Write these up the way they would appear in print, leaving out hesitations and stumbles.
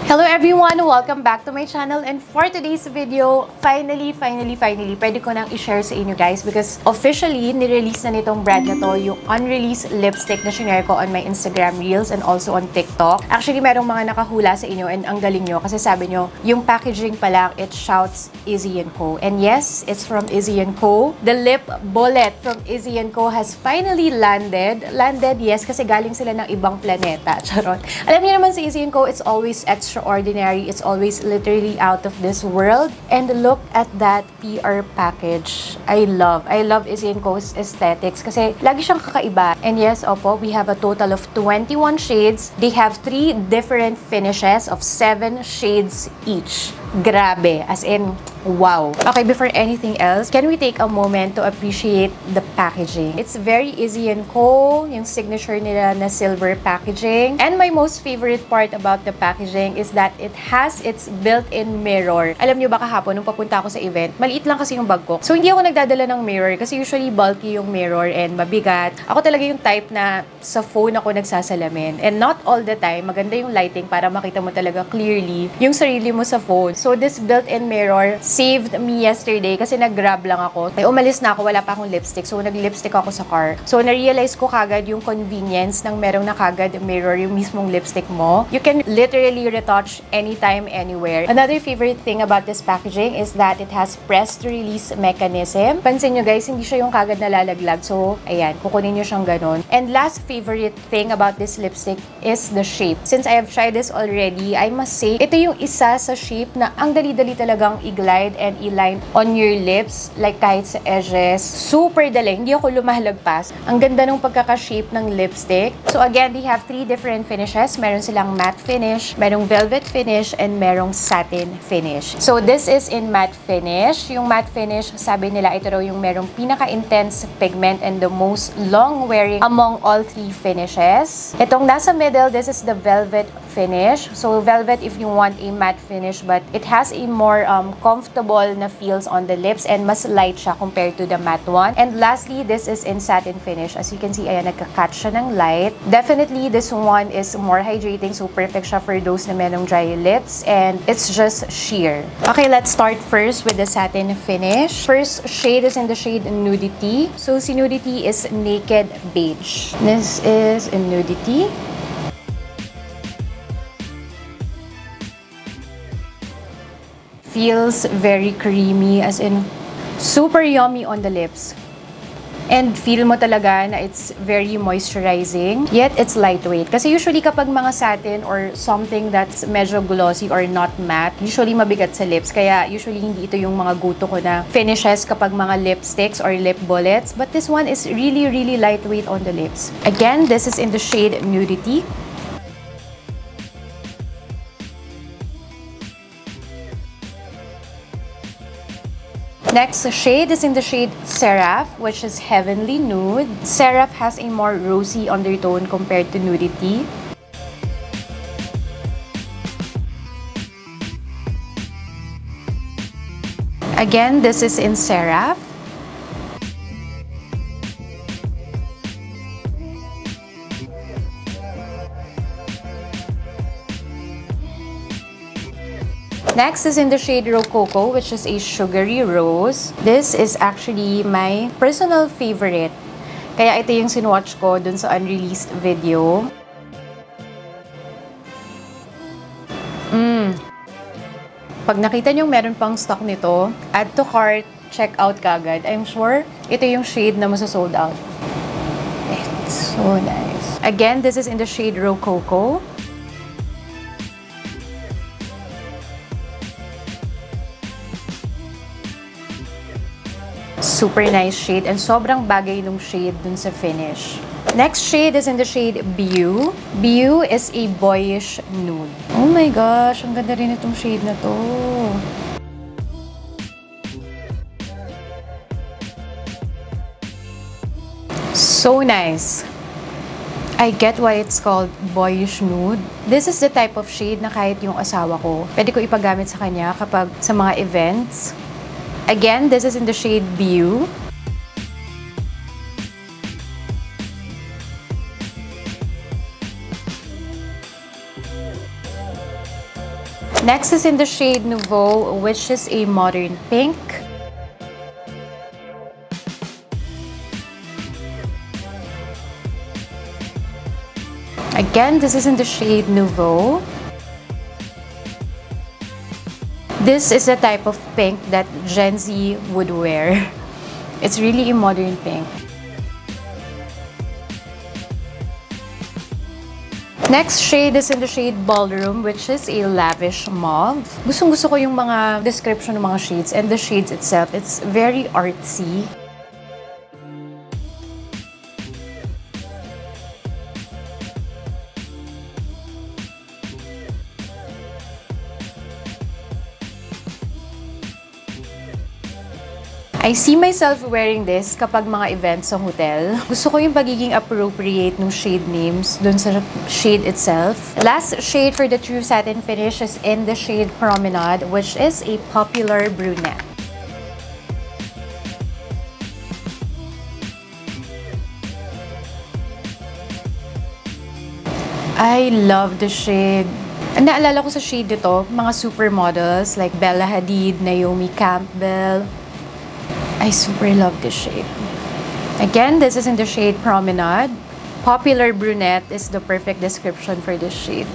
Hello everyone! Welcome back to my channel, and for today's video, finally, pwede ko nang i-share sa inyo guys because officially, nirelease na nitong brand na to yung unreleased lipstick na shinare ko on my Instagram Reels and also on TikTok. Actually, merong mga nakahula sa inyo and ang galing nyo kasi sabi nyo, yung packaging pa lang, it shouts ISSY & Co. And yes, it's from ISSY & Co. The lip bullet from ISSY & Co. has finally landed. Landed, yes, kasi galing sila ng ibang planeta. Charot. Alam niyo naman si ISSY & Co, it's always extraordinary. It's always literally out of this world. And look at that PR package. I love ISSY & Co.'s aesthetics kasi lagi siyang kakaiba. And yes, opo, we have a total of 21 shades. They have 3 different finishes of 7 shades each. Grabe. As in, wow. Okay, before anything else, can we take a moment to appreciate the packaging? It's very ISSY & Co. Yung signature nila na silver packaging. And my most favorite part about the packaging is that it has its built-in mirror. Alam nyo ba kahapon, nung papunta ako sa event, maliit lang kasi yung bag ko. So, hindi ako nagdadala ng mirror kasi usually bulky yung mirror and mabigat. Ako talaga yung type na sa phone ako nagsasalamin. And not all the time, maganda yung lighting para makita mo talaga clearly yung sarili mo sa phone. So, this built-in mirror saved me yesterday kasi nag-grab lang ako. Ay, umalis na ako, wala pa akong lipstick. So, nag-lipstick ako sa car. So, na-realize ko kagad yung convenience ng merong na kagad mirror yung mismong lipstick mo. You can literally retouch anytime, anywhere. Another favorite thing about this packaging is that it has press-to-release mechanism. Pansin nyo guys, hindi siya yung kagad nalalaglag. So, ayan, kukunin nyo siyang ganun. And last favorite thing about this lipstick is the shape. Since I have tried this already, I must say, ito yung isa sa shape na ang dali-dali talagang i-glide and i-line on your lips. Like kahit sa edges, super dali. Hindi ako lumalagpas. Ang ganda ng pagkaka-shape ng lipstick. So again, they have 3 different finishes. Meron silang matte finish, merong velvet finish, and merong satin finish. So this is in matte finish. Yung matte finish, sabi nila ito raw yung merong pinaka-intense pigment and the most long-wearing among all 3 finishes. Itong nasa middle, this is the velvet finish. So velvet if you want a matte finish, but it has a more comfortable na feels on the lips and mas light siya compared to the matte one. And lastly, this is in satin finish. As you can see, ayan, nagka-catch siya ng light. Definitely, this one is more hydrating, so perfect siya for those na merong dry lips, and it's just sheer. Okay, let's start first with the satin finish. First shade is in the shade Nudity. So, si Nudity is Naked Beige. This is in Nudity. Feels very creamy, as in super yummy on the lips. And feel mo talaga na it's very moisturizing, yet it's lightweight. Kasi usually kapag mga satin or something that's medyo glossy or not matte, usually mabigat sa lips. Kaya usually hindi ito yung mga go-to ko na finishes kapag mga lipsticks or lip bullets. But this one is really lightweight on the lips. Again, this is in the shade Nudity. Next shade is in the shade Seraph, which is Heavenly Nude. Seraph has a more rosy undertone compared to Nudity. Again, this is in Seraph. Next is in the shade Rococo, which is a sugary rose. This is actually my personal favorite. Kaya ito yung sinwatch ko dun sa unreleased video. Pag nakita nyo meron pang stock nito, add to cart, check out kagad. I'm sure ito yung shade na masasold out. It's so nice. Again, this is in the shade Rococo. Super nice shade and sobrang bagay nung shade dun sa finish. Next shade is in the shade Beau. Beau is a boyish nude. Oh my gosh, ang ganda rin itong shade na to. So nice. I get why it's called boyish nude. This is the type of shade na kahit yung asawa ko, pwede ko ipagamit sa kanya kapag sa mga events. Again, this is in the shade Beau. Next is in the shade Nouveau, which is a modern pink. Again, this is in the shade Nouveau. This is the type of pink that Gen Z would wear. It's really a modern pink. Next shade is in the shade Ballroom, which is a lavish mauve. Gustong-gusto ko yung mga description ng mga shades and the shades itself. It's very artsy. I see myself wearing this kapag mga events sa hotel. Gusto ko yung pagiging appropriate ng shade names dun sa shade itself. Last shade for the True Satin Finish is in the shade Promenade, which is a popular brunette. I love the shade. Naalala ko sa shade ito, mga supermodels like Bella Hadid, Naomi Campbell. I super love this shade. Again, this is in the shade Promenade. Popular brunette is the perfect description for this shade.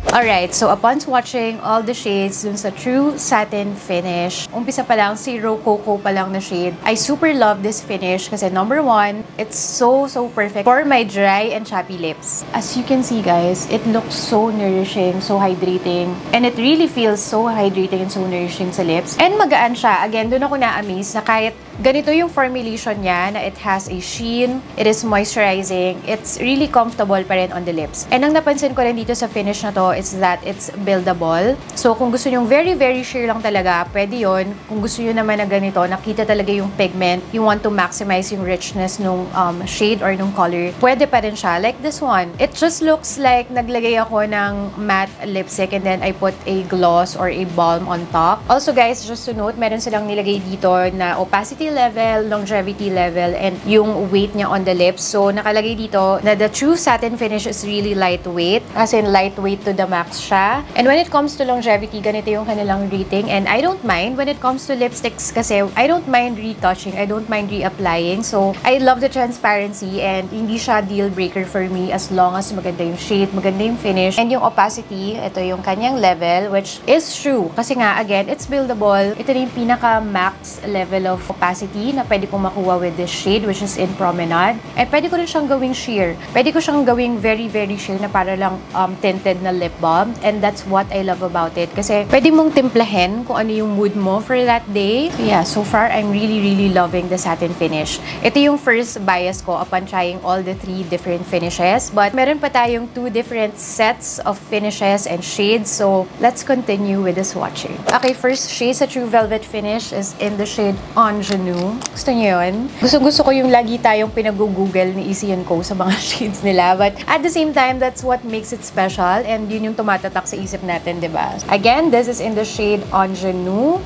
Alright, so upon swatching all the shades dun sa True Satin Finish, umpisa pa lang, Zero Cocoa pa lang na shade. I super love this finish kasi number one, it's so perfect for my dry and chappy lips. As you can see guys, it looks so nourishing, so hydrating, and it really feels so hydrating and so nourishing sa lips. And magaan siya. Again, dun ako na-amaze na kahit ganito yung formulation niya, na it has a sheen, it is moisturizing, it's really comfortable pa rin on the lips. And ang napansin ko rin dito sa finish na to is that it's buildable. So, kung gusto nyo very sheer lang talaga, pwede yun. Kung gusto nyo naman na ganito, nakita talaga yung pigment, you want to maximize yung richness nung shade or nung color, pwede pa rin siya. Like this one. It just looks like naglagay ako ng matte lipstick and then I put a gloss or a balm on top. Also guys, just to note, meron silang nilagay dito na opacity level, longevity level, and yung weight niya on the lips. So, nakalagay dito na the True Satin Finish is really lightweight. As in, lightweight to the max siya. And when it comes to longevity, ganito yung kanilang rating. And I don't mind when it comes to lipsticks kasi I don't mind retouching. I don't mind reapplying. So, I love the transparency and hindi siya deal breaker for me as long as maganda yung shade, maganda yung finish. And yung opacity, ito yung kanyang level, which is true. Kasi nga, again, it's buildable. Ito na yung pinaka-max level of opacity na pwede kong makuha with this shade, which is in Promenade. And pwede ko rin siyang gawing sheer. Pwede ko siyang gawing very sheer na para lang tinted na lip balm, and that's what I love about it kasi pwede mong timplahin kung ano yung mood mo for that day. So yeah, so far I'm really loving the satin finish. Ito yung first bias ko upon trying all the 3 different finishes, but meron pa tayong 2 different sets of finishes and shades, so let's continue with the swatching. Okay, first shade sa True Velvet Finish is in the shade Ingenue. Gusto niyo yun? Gusto ko yung lagi tayong pinag-google ni ISSY and Co sa mga shades nila, but at the same time, that's what makes it special and yun yung tumatatak sa isip natin, diba? Again, this is in the shade Ingenue.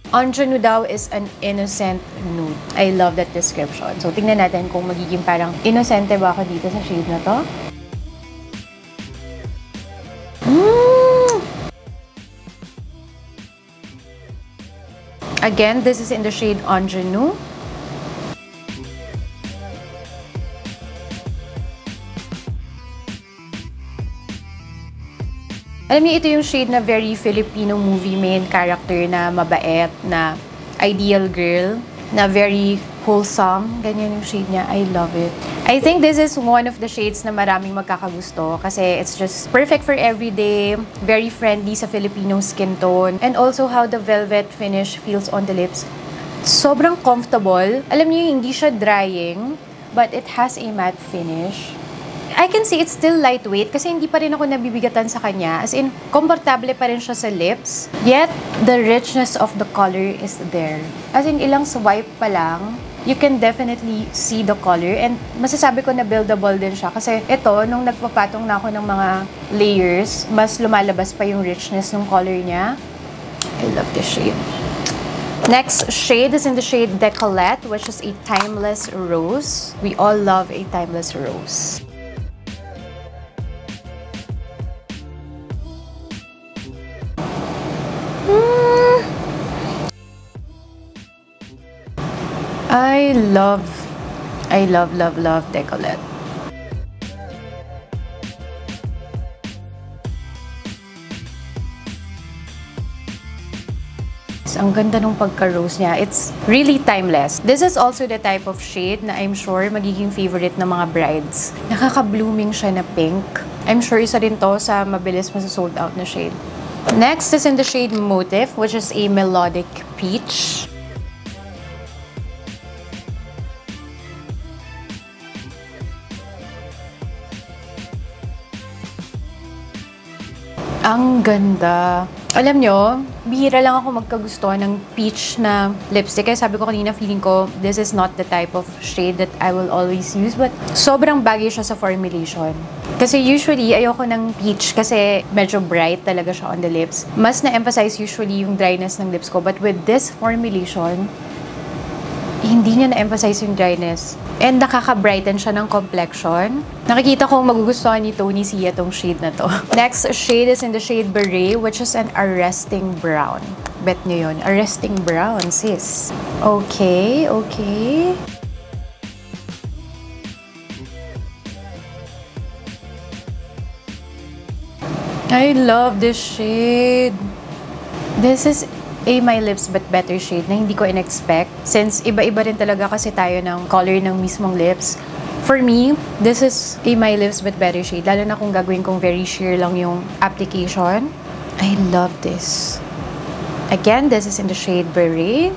Ingenue daw is an innocent nude. I love that description. So, tingnan natin kung magiging parang innocente ba ako dito sa shade na to. Again, this is in the shade Ingenue. Alam niyo, ito yung shade na very Filipino movie main character na mabait, na ideal girl, na very wholesome. Ganyan yung shade niya. I love it. I think this is one of the shades na maraming magkakagusto kasi it's just perfect for everyday, very friendly sa Filipino skin tone, and also how the velvet finish feels on the lips. Sobrang comfortable. Alam niyo, hindi siya drying, but it has a matte finish. I can see it's still lightweight kasi hindi pa rin ako nabibigatan sa kanya. As in, komportable pa rin siya sa lips. Yet, the richness of the color is there. As in, ilang swipe pa lang, you can definitely see the color. And masasabi ko na buildable din siya. Kasi ito, nung nagpapatong na ako ng mga layers, mas lumalabas pa yung richness ng color niya. I love this shade. Next shade is in the shade Decolette, which is a timeless rose. We all love a timeless rose. I love Decolette. Ang ganda nung pagka-rose niya. It's really timeless. This is also the type of shade na I'm sure magiging favorite ng mga brides. Nakaka-blooming siya na pink. I'm sure isa rin to sa mabilis masasold out na shade. Next is in the shade Motif, which is a melodic peach. Ang ganda. Alam nyo, bihira lang ako magkagustuhan ng peach na lipstick. Kaya sabi ko kanina, feeling ko, this is not the type of shade that I will always use. But sobrang bagay siya sa formulation. Kasi usually, ayoko ng peach kasi medyo bright talaga siya on the lips. Mas na-emphasize usually yung dryness ng lips ko. But with this formulation, hindi niya na-emphasize yung dryness. And nakaka-brighten siya ng complexion. Nakikita kong magugustuhan ni Tony Sia tong shade na to. Next shade is in the shade Beret, which is an arresting brown. Bet nyo yun. Arresting brown, sis. Okay, okay. I love this shade. This is a My Lips But Better shade na hindi ko in-expect. Since iba-iba rin talaga kasi tayo ng color ng mismong lips. For me, this is a My Lips But Better shade. Lalo na kung gagawin kong very sheer lang yung application. I love this. Again, this is in the shade Beret.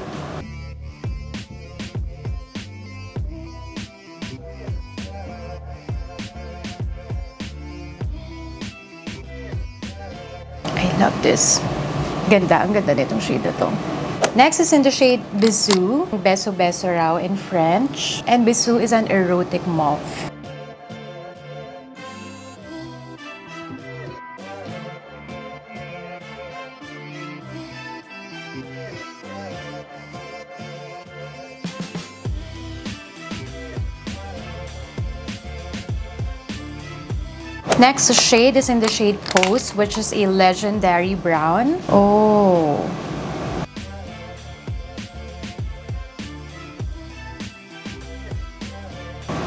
I love this. Ganda, ang ganda nitong shade na to. Next is in the shade Bisou. Beso Beso raw in French. And Bisou is an erotic mauve. Next shade is in the shade Pose, which is a legendary brown. Oh.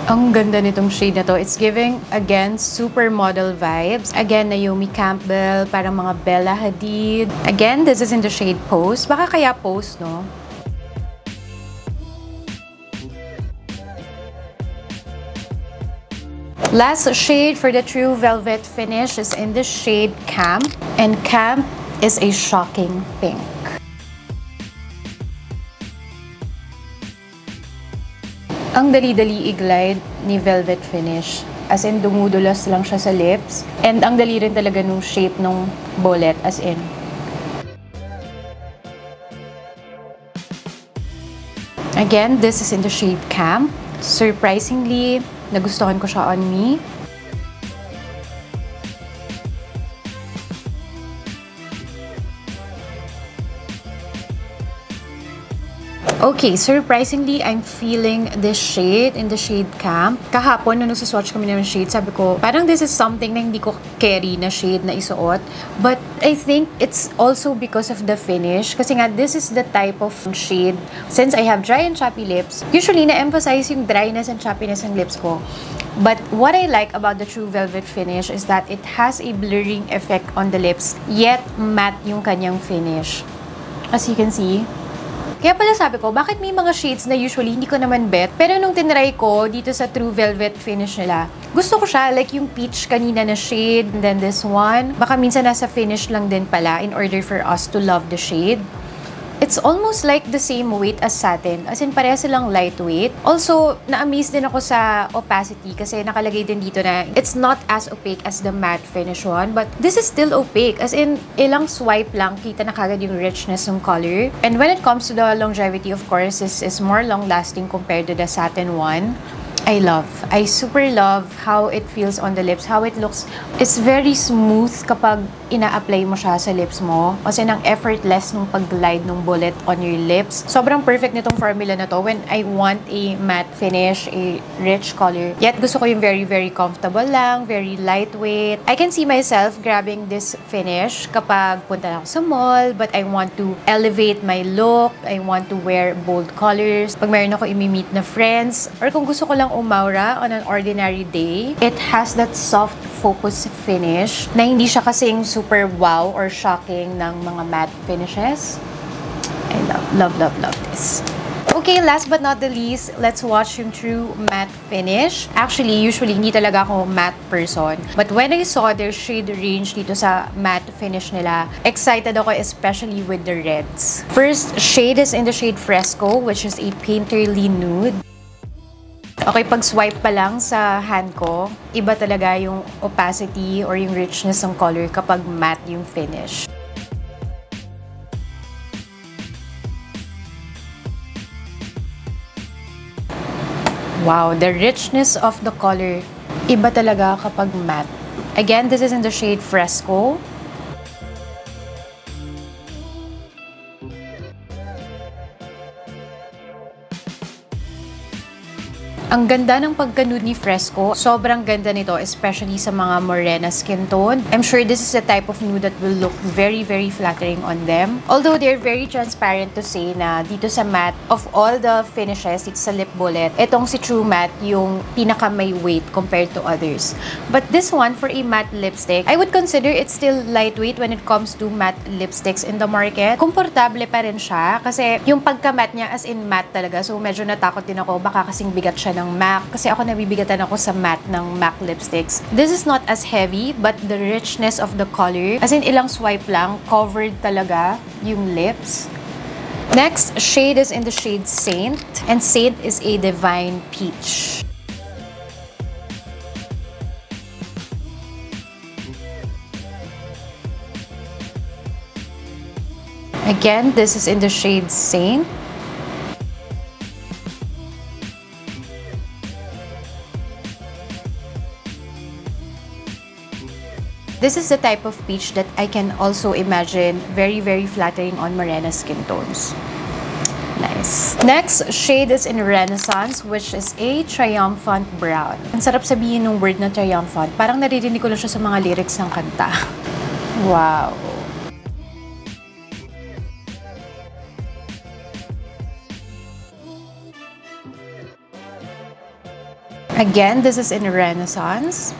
Ang ganda nitong shade na to. It's giving, again, supermodel vibes. Again, Naomi Campbell, parang mga Bella Hadid. Again, this is in the shade Pose. Baka kaya Pose, no? Last shade for the True Velvet Finish is in the shade Camp. And Camp is a shocking pink. Ang dali-dali i-glide ni Velvet Finish. As in, dumudulas lang siya sa lips. And ang dali rin talaga nung shape nung bullet, as in. Again, this is in the shade Camp. Surprisingly, nagustuhan ko siya on me. Okay, surprisingly, I'm feeling this shade in the shade Camp. Kahapon, nung nagsuswatch kami ng shade, sabi ko, parang this is something na hindi ko carry na shade na isuot. But I think it's also because of the finish. Kasi nga, this is the type of shade. Since I have dry and chappy lips, usually na-emphasize yung dryness and chappiness ng lips ko. But what I like about the True Velvet Finish is that it has a blurring effect on the lips, yet matte yung kanyang finish. As you can see. Kaya pala sabi ko, bakit may mga shades na usually hindi ko naman bet? Pero nung tinry ko dito sa True Velvet Finish nila, gusto ko siya. Like yung peach kanina na shade, and then this one. Baka minsan nasa finish lang din pala in order for us to love the shade. It's almost like the same weight as satin. As in, pareha silang lightweight. Also, na-amaze din ako sa opacity kasi nakalagay din dito na it's not as opaque as the matte finish one. But this is still opaque. As in, ilang swipe lang, kita na kagad yung richness ng color. And when it comes to the longevity, of course, is more long-lasting compared to the satin one. I super love how it feels on the lips, how it looks. It's very smooth kapag ina-apply mo siya sa lips mo. Kasi nang effortless nung pag-glide nung bullet on your lips. Sobrang perfect nitong formula na to when I want a matte finish, a rich color. Yet gusto ko yung very, very comfortable lang, very lightweight. I can see myself grabbing this finish kapag punta na ako sa mall, but I want to elevate my look. I want to wear bold colors. Pag mayroon ako imi-meet na friends, or kung gusto ko lang umaura on an ordinary day, it has that soft focus finish na hindi siya kasing super wow or shocking ng mga matte finishes. I love this. Okay, last but not the least, let's watch yung true matte finish. Actually, usually, hindi talaga ako matte person. But when I saw their shade range dito sa matte finish nila, excited ako especially with the reds. First shade is in the shade Fresco, which is a painterly nude. Okay, pag swipe pa lang sa hand ko, iba talaga yung opacity or yung richness ng color kapag matte yung finish. Wow, the richness of the color, iba talaga kapag matte. Again, this is in the shade Fresco. Ang ganda ng pagka-nude ni Fresco. Sobrang ganda nito, especially sa mga morena skin tone. I'm sure this is the type of nude that will look very, very flattering on them. Although they're very transparent to say na dito sa matte, of all the finishes, dito sa lip bullet, itong si True Matte yung pinaka may weight compared to others. But this one, for a matte lipstick, I would consider it still lightweight when it comes to matte lipsticks in the market. Komportable pa rin siya kasi yung pagka-matte niya as in matte talaga. So medyo natakot din ako, baka kasing bigat siya ng MAC kasi ako nabibigatan ako sa matte ng MAC lipsticks. This is not as heavy but the richness of the color, as in ilang swipe lang, covered talaga yung lips. Next shade is in the shade Saint, and Saint is a divine peach. Again, this is in the shade Saint. This is the type of peach that I can also imagine very, very flattering on morena skin tones. Nice. Next shade is in Renaissance, which is a triumphant brown. Ang sarap sabihin ng word na triumphant. Parang naririnig ko lang siya sa mga lyrics ng kanta. Wow. Again, this is in Renaissance.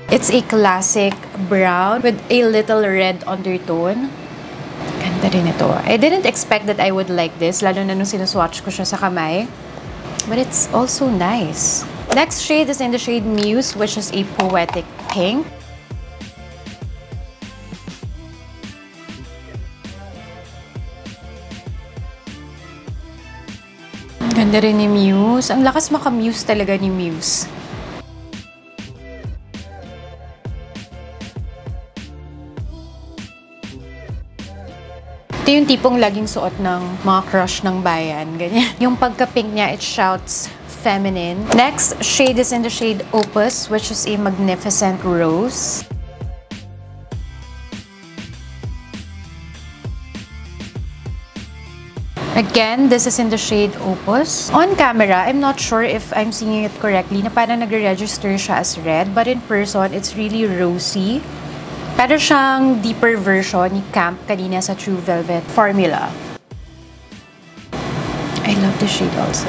It's a classic brown with a little red undertone. Ganda rin ito. I didn't expect that I would like this, lalo na nung sinuswatch ko siya sa kamay. But it's also nice. Next shade is in the shade Muse, which is a poetic pink. Ganda rin ni Muse. Ang lakas maka-Muse talaga ni Muse. Ito yung tipong laging suot ng mga crush ng bayan. Ganyan. Yung pagka-pink niya, it shouts feminine. Next shade is in the shade Opus, which is a magnificent rose. Again, this is in the shade Opus. On camera, I'm not sure if I'm seeing it correctly, na parang nagre-register siya as red, but in person, it's really rosy. Pero siyang deeper version ni Camp kanina sa True Velvet formula. I love this shade also.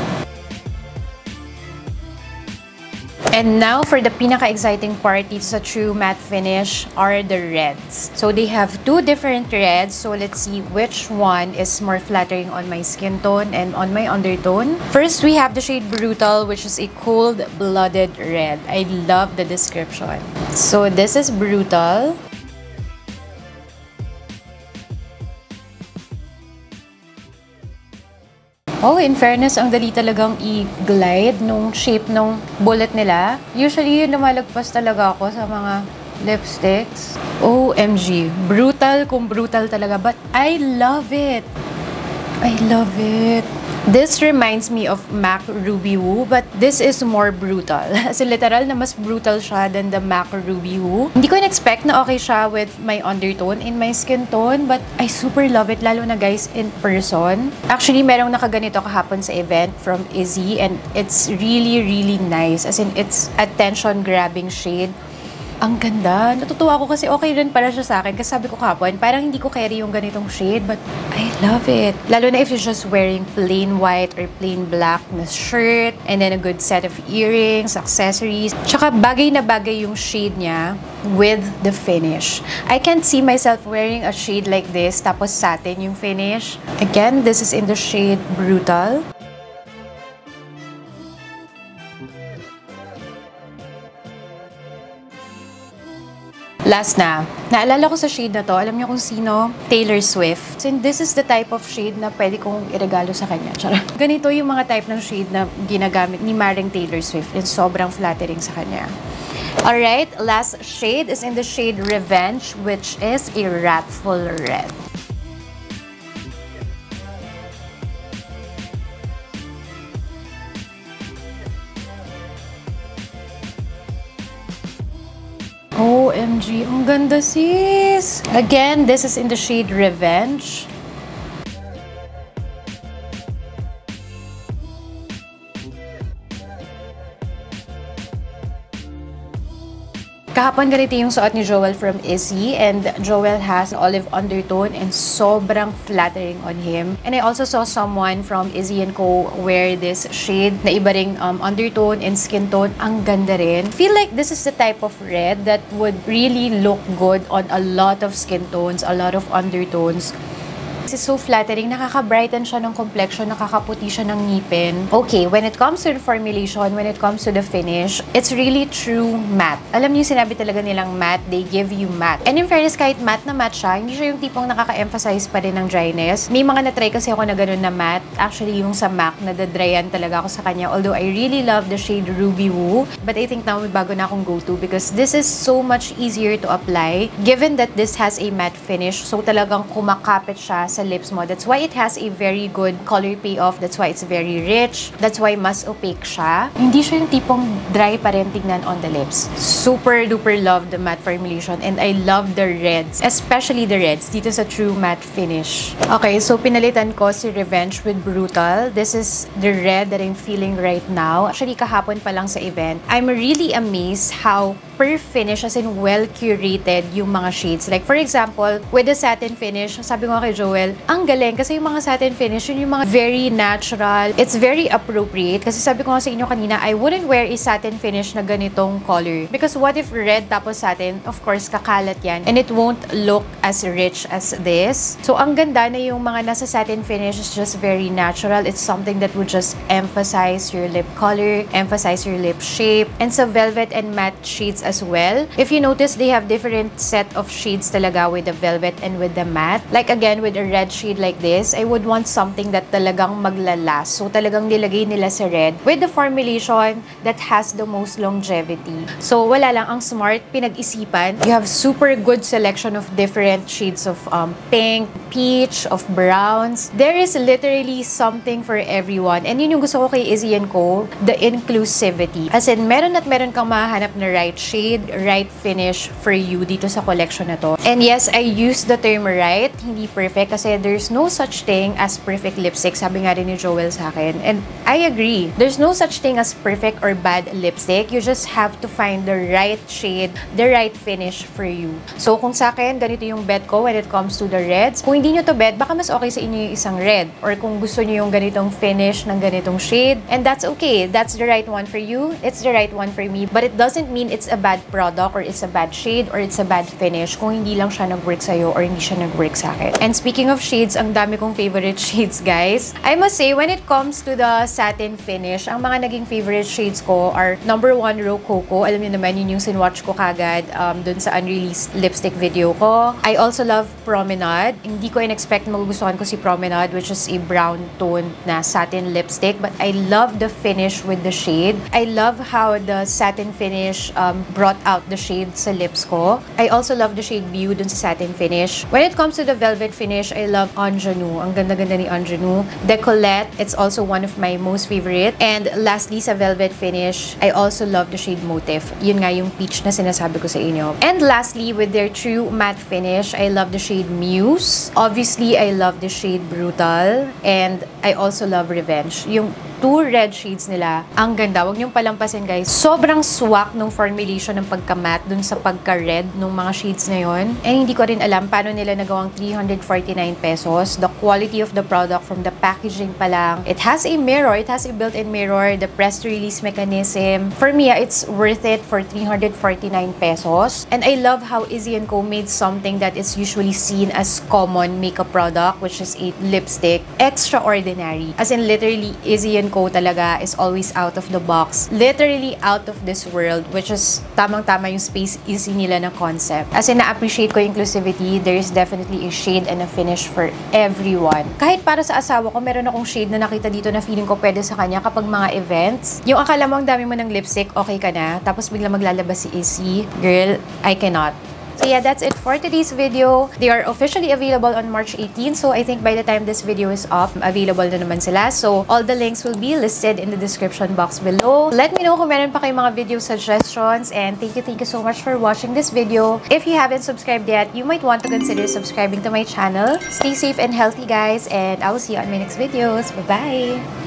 And now, for the pinaka-exciting part dito sa True Matte Finish are the reds. So, they have two different reds. So, let's see which one is more flattering on my skin tone and on my undertone. First, we have the shade Brutal, which is a cold-blooded red. I love the description. So, this is Brutal. Oh, in fairness, ang dali talagang i-glide nung shape nung bullet nila. Usually, yun lumalagpas talaga ako sa mga lipsticks. OMG. Brutal kung brutal talaga. But I love it. I love it. This reminds me of MAC Ruby Woo, but this is more brutal. As in, literal na mas brutal siya than the MAC Ruby Woo. Hindi ko in-expect na okay siya with my undertone in my skin tone, but I super love it, lalo na guys in person. Actually, merong nakaganito kahapon sa event from ISSY, and it's really, really nice. As in, it's attention-grabbing shade. Ang ganda. Natutuwa ako kasi okay rin pala siya sa akin. Kasi sabi ko kapon, parang hindi ko carry yung ganitong shade. But I love it. Lalo na if you're just wearing plain white or plain black na shirt. And then a good set of earrings, accessories. Tsaka bagay na bagay yung shade niya with the finish. I can't see myself wearing a shade like this. Tapos satin yung finish. Again, this is in the shade Brutal. Last na. Naalala ko sa shade na to, alam niyo kung sino? Taylor Swift. So, this is the type of shade na pwede kong iregalo sa kanya. Charot. Ganito yung mga type ng shade na ginagamit ni Maring Taylor Swift and sobrang flattering sa kanya. Alright, last shade is in the shade Revenge, which is a wrathful red. OMG, ang ganda sis! Again, this is in the shade Revenge. Kahapon ganito yung suot ni Joel from ISSY, and Joel has olive undertone and sobrang flattering on him. And I also saw someone from ISSY & Co wear this shade na iba ring undertone and skin tone. Ang ganda rin. Feel like this is the type of red that would really look good on a lot of skin tones, a lot of undertones. It's so flattering. Nakaka-brighten siya ng complexion, nakakaputi siya ng ngipin. Okay, when it comes to the formulation, when it comes to the finish, it's really true matte. Alam niyo, sinabi talaga nilang matte, they give you matte. And in fairness, kahit matte na matte siya, hindi siya yung tipong nakaka-emphasize pa rin ng dryness. May mga na-try kasi ako na ganun na matte. Actually, yung sa MAC, nadadryan talaga ako sa kanya. Although, I really love the shade Ruby Woo. But I think now may bago na akong go-to because this is so much easier to apply. Given that this has a matte finish, so talagang kumakapit siya sa lips mo. That's why it has a very good color payoff. That's why it's very rich. That's why mas opaque siya. Hindi siya yung tipong dry pa rin tignan on the lips. Super duper love the matte formulation, and I love the reds. Especially the reds dito sa true matte finish. Okay, so pinalitan ko si Revenge with Brutal. This is the red that I'm feeling right now. Actually, kahapon pa lang sa event. I'm really amazed how per finish, as in well-curated yung mga shades. Like, for example, with the satin finish, sabi ko kay Joel, ang galing kasi yung mga satin finish, yun yung mga very natural. It's very appropriate. Kasi sabi ko nga sa inyo kanina, I wouldn't wear a satin finish na ganitong color. Because what if red tapos satin? Of course, kakalat yan. And it won't look as rich as this. So, ang ganda na yung mga nasa satin finish is just very natural. It's something that would just emphasize your lip color, emphasize your lip shape. And sa velvet and matte shades as well. If you notice, they have different set of shades talaga with the velvet and with the matte. Like again, with a red shade like this, I would want something that talagang maglalast. So talagang nilagay nila sa red with the formulation that has the most longevity. So wala lang, ang smart, pinag-isipan. You have super good selection of different shades of pink, peach, of browns. There is literally something for everyone. And yun yung gusto ko kay ISSY & Co, the inclusivity. As in, meron at meron kang mahanap na right shade, right finish for you dito sa collection na to. And yes, I use the term right, hindi perfect, kasi there's no such thing as perfect lipstick, sabi nga rin ni Joel sa akin. And I agree. There's no such thing as perfect or bad lipstick. You just have to find the right shade, the right finish for you. So kung sa akin, ganito yung bet ko when it comes to the reds. Kung hindi nyo to bet, baka mas okay sa inyo yung isang red. Or kung gusto nyo yung ganitong finish ng ganitong shade, and that's okay. That's the right one for you. It's the right one for me. But it doesn't mean it's a bad product or it's a bad shade or it's a bad finish kung hindi lang siya nag-work sa'yo or hindi siya nag-work sa akin. And speaking of shades, ang dami kong favorite shades, guys. I must say, when it comes to the satin finish, ang mga naging favorite shades ko are number 1, Rococo. Alam niyo naman, yun yung sinwatch ko kagad dun sa unreleased lipstick video ko. I also love Promenade. Hindi ko in-expect magugustuhan ko si Promenade, which is a brown tone na satin lipstick. But I love the finish with the shade. I love how the satin finish brought out the shade sa lips ko. I also love the shade View dun sa Satin Finish. When it comes to the velvet finish, I love Ingenue. Ang ganda-ganda ni Ingenue. Decolette, it's also one of my most favorite. And lastly, sa velvet finish, I also love the shade Motif. Yun nga yung peach na sinasabi ko sa inyo. And lastly, with their true matte finish, I love the shade Muse. Obviously, I love the shade Brutal. And I also love Revenge. Yung two red shades nila, ang ganda. Huwag niyong palampasin, guys. Sobrang swak nung formulation ng pagka-matte dun sa pagka-red nung mga shades na yun. And hindi ko rin alam paano nila nagawang 349 pesos. The quality of the product from the packaging pa lang. It has a mirror. It has a built-in mirror. The press-to-release mechanism. For me, it's worth it for 349 pesos. And I love how ISSY & Co made something that is usually seen as common makeup product, which is a lipstick, extraordinary. As in, literally, ISSY & Co talaga is always out of the box. Literally out of this world, which is tamang-tama yung Space ISSY nila na concept. As in, na-appreciate ko inclusivity. There is definitely a shade and a finish for everyone. Kahit para sa asawa ko, meron akong shade na nakita dito na feeling ko pwede sa kanya kapag mga events. Yung akala mo ang dami mo ng lipstick, okay ka na. Tapos bigla maglalabas si ISSY. Girl, I cannot. So yeah, that's it for today's video. They are officially available on March 18. So I think by the time this video is up, available na naman sila. So all the links will be listed in the description box below. Let me know kung meron pa kayong mga video suggestions. And thank you so much for watching this video. If you haven't subscribed yet, you might want to consider subscribing to my channel. Stay safe and healthy, guys. And I will see you on my next videos. Bye-bye!